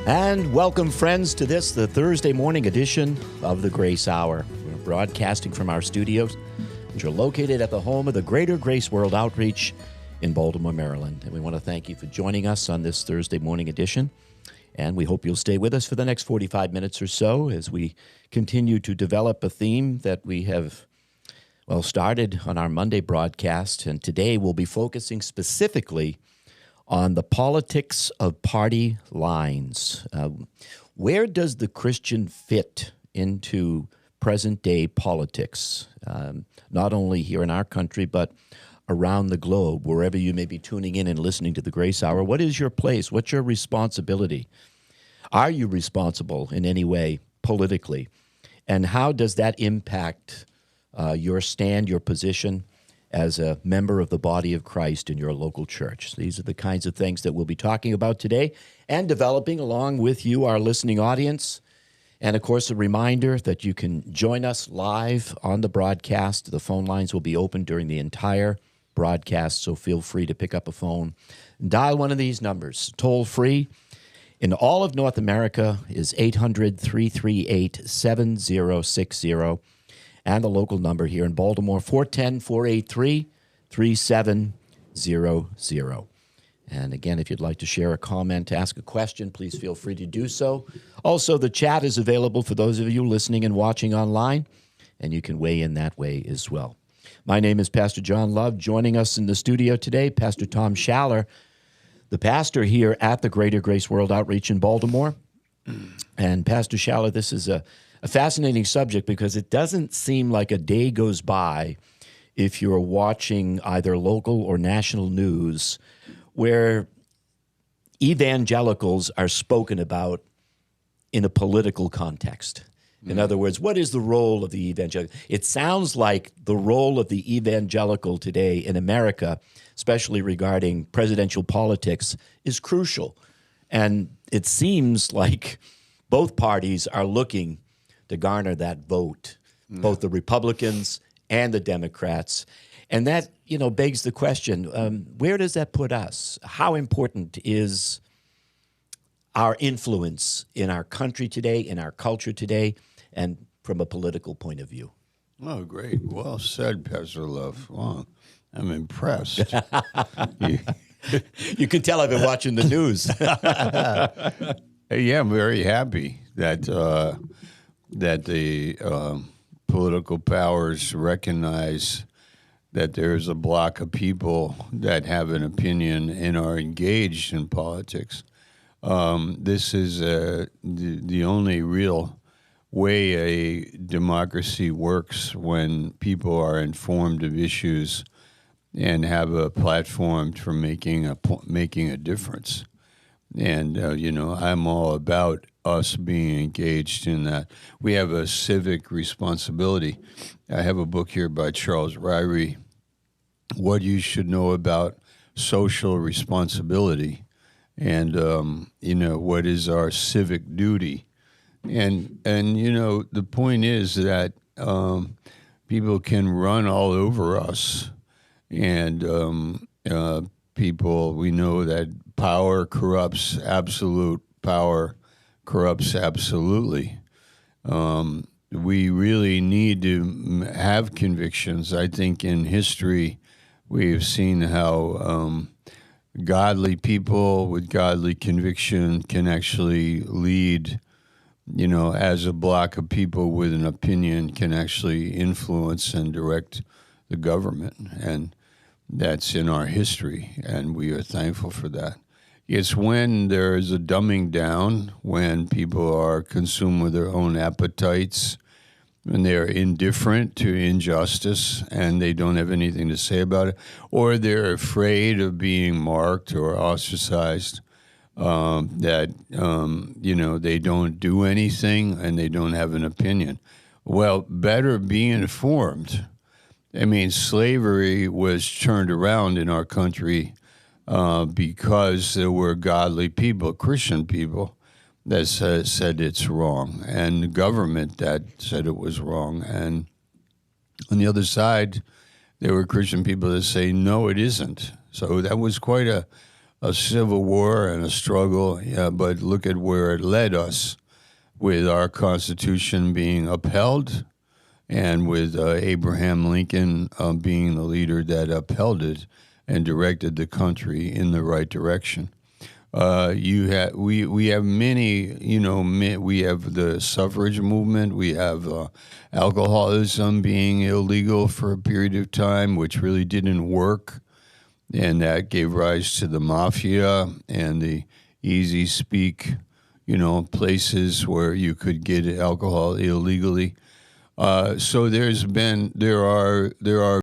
And welcome, friends, to the Thursday morning edition of the Grace Hour. We're broadcasting from our studios, which are located at the home of the Greater Grace World Outreach in Baltimore, Maryland. And we want to thank you for joining us on this Thursday morning edition. And we hope you'll stay with us for the next 45 minutes or so as we continue to develop a theme that we have, started on our Monday broadcast. And today we'll be focusing specifically on the politics of party lines. Where does the Christian fit into present-day politics, not only here in our country, but around the globe, wherever you may be tuning in and listening to the Grace Hour? What is your place? What's your responsibility? Are you responsible in any way politically? And how does that impact your stand, your position as a member of the body of Christ in your local church? These are the kinds of things that we'll be talking about today and developing along with you, our listening audience. And, of course, a reminder that you can join us live on the broadcast. The phone lines will be open during the entire broadcast, so feel free to pick up a phone and dial one of these numbers. Toll-free in all of North America is 800-338-7060. And the local number here in Baltimore, 410-483-3700. And again, if you'd like to share a comment, ask a question, please feel free to do so. Also, the chat is available for those of you listening and watching online, and you can weigh in that way as well. My name is Pastor John Love. Joining us in the studio today, Pastor Tom Schaller, the pastor here at the Greater Grace World Outreach in Baltimore. And Pastor Schaller, this is a fascinating subject because it doesn't seem like a day goes by if you're watching either local or national news where evangelicals are spoken about in a political context. In other words, what is the role of the evangelical? It sounds like the role of the evangelical today in America, especially regarding presidential politics, is crucial. And it seems like both parties are looking to garner that vote, both the Republicans and the Democrats. And that, begs the question, where does that put us? How important is our influence in our country today, in our culture today, and from a political point of view? Oh, great. Well said, Pastor Love. Wow, I'm impressed. You can tell I've been watching the news. Yeah, I'm very happy that the political powers recognize that there's a block of people that have an opinion and are engaged in politics. This is the only real way a democracy works, when people are informed of issues and have a platform for making a difference. And, I'm all about us being engaged in that. We have a civic responsibility. I have a book here by Charles Ryrie, What You Should Know About Social Responsibility, and, what is our civic duty. And the point is that people can run all over us, and people, we know that power corrupts, absolute power corrupts absolutely. We really need to have convictions. I think in history we've seen how godly people with godly conviction can actually lead, as a block of people with an opinion can actually influence and direct the government. And that's in our history, and we are thankful for that. It's when there is a dumbing down, when people are consumed with their own appetites, when they're indifferent to injustice and they don't have anything to say about it, or they're afraid of being marked or ostracized, that they don't do anything and they don't have an opinion. Well, better be informed. I mean, slavery was turned around in our country because there were godly people, Christian people, that said it's wrong, and the government that said it was wrong. And on the other side, there were Christian people that say, no, it isn't. So that was quite a a civil war and a struggle, yeah, but look at where it led us, with our Constitution being upheld, and with Abraham Lincoln being the leader that upheld it and directed the country in the right direction. We have many, we have the suffrage movement. We have alcoholism being illegal for a period of time, which really didn't work, and that gave rise to the mafia and the easy speak, places where you could get alcohol illegally. So there are